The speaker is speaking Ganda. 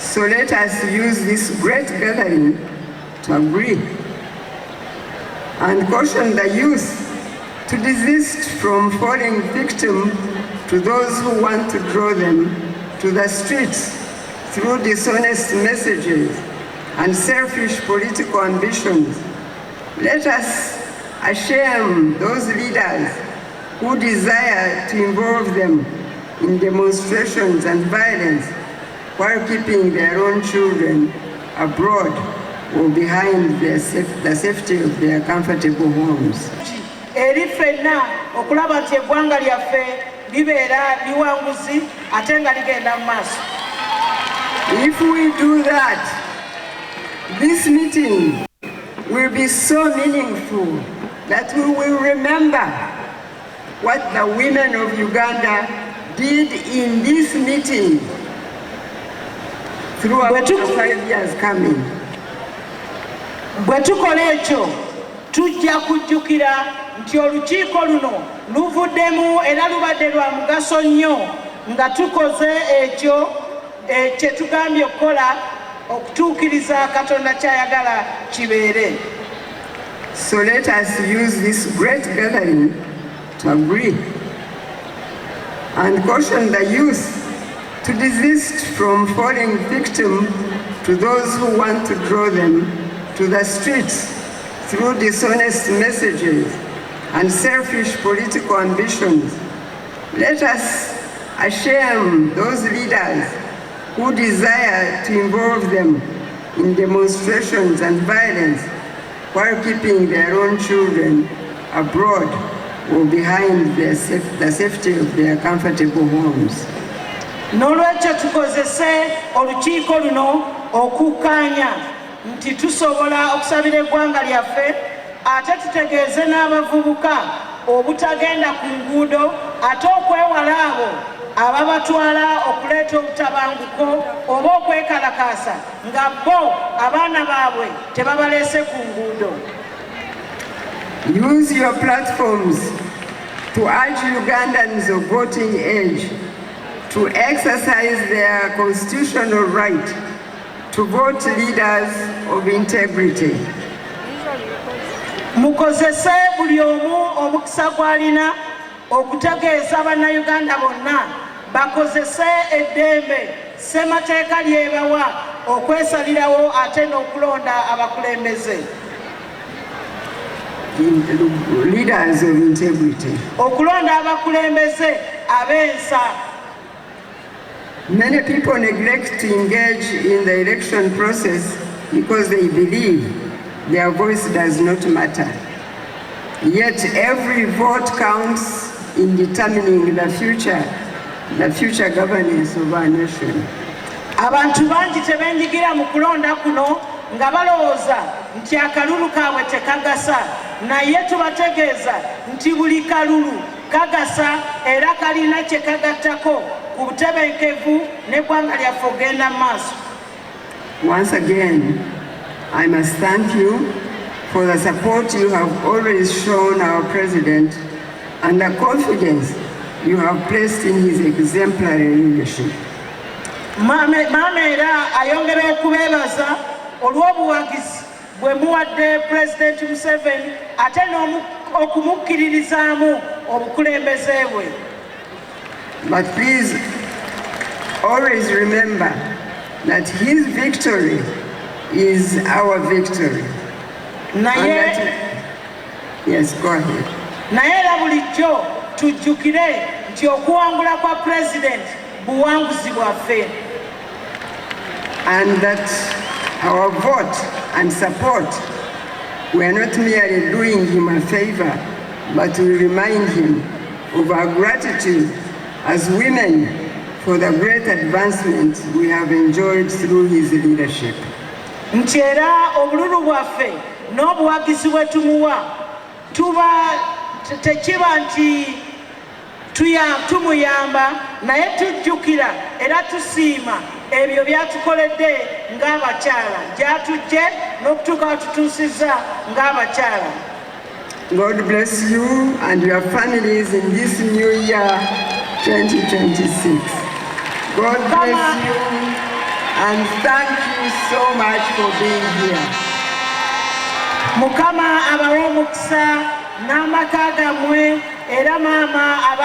So let us use this great gathering to agree and caution the youth to desist from falling victim to those who want to draw them to the streets through dishonest messages and selfish political ambitions. Let us shame those leaders who desire to involve them in demonstrations and violence while keeping their own children abroad or behind the safety of their comfortable homes. Erifena okulaba nti eggwanga lyaffe libeera liwanguzi ate nga ligenda mu maaso. If we do that, this meeting will be so meaningful that we will remember what the women of Uganda did in this meeting throughout the 5 years coming. Bwe tukola ekyo tujja kujjukira nti olukiiko luno luvuddemu era lubadde lwa mugaso nnyo nga tukoze ekyo kye tugambye okukola okutuukiriza Katonda ky'ayagala kibeere. So let us use this great gathering to agree and caution the youth to desist from falling victim to those who want to draw them to the streets through dishonest messages and selfish political ambitions. Let us shame those leaders who desire to involve them in demonstrations and violence while keeping their own children abroad or behind the safety of their comfortable homes. N'olwekyo tukozese olukiiko luno okukkaanya nti tusobola okusabira eggwanga lyaffe ate tutegeeze n'abavubuka obutagenda ku nguudo ate okwewala abo ababatwala okuleeta obutabanguko oba okwekalakaasa nga bo abaana baabwe tebabaleese ku nguudo. Use your platforms to urge Ugandans of voting age to exercise their constitutional right to vote leaders of integrity. Mukozese buli omu omukisa gw'alina okutegeeza bannayuganda bonna bakozese eddembe ssemateeka lyebawa okwesalirawo ate n'okulonda abakulembeze. Leaders of integrity. Okulonda abakulembeze ab'ensa. Many people neglect to engage in the election process because they believe their voice does not matter. Yet every vote counts in determining the future governance of our nation. Abantu bangi tebenyigira mu kulonda kuno nga balowooza nti akalulu kaabwe tekagasa, naye tubategeeza nti buli kalulu kagasa era kalina kye kagattako ku butebenkevu n'eggwanga lyaffe ogenda mu maaso. Once again, I must thank you for the support you have always shown our president and the confidence you have placed in his exemplary leadership. Maama era ayongera okubeebaza olw'obuwagizi bwe muwadde President Museveni ate n'okumukkiririzaamu obukulembeze bwe. But please always remember that his victory is our victory. Yes, go ahead. Naye era bulijjo tujjukire nti okuwangula kwa President buwanguzi bwaffe. And that our vote and support, we are not merely doing him a favor, but we remind him of our gratitude as women for the great advancement we have enjoyed through his leadership. Nti era obululu bwaffe n'obuwagizi bwe tumuwa tekiba nti tumuyamba, naye tujjukira era tusiima ebyo byatukoledde ng'abakyala gy'atujje n'okutuuka watutuusizza ng'abakyala. God bless you and your families in this new year 2026. God bless you And thank you so much for being here. Mukama abawe omukisa n'amaka gammwe era maama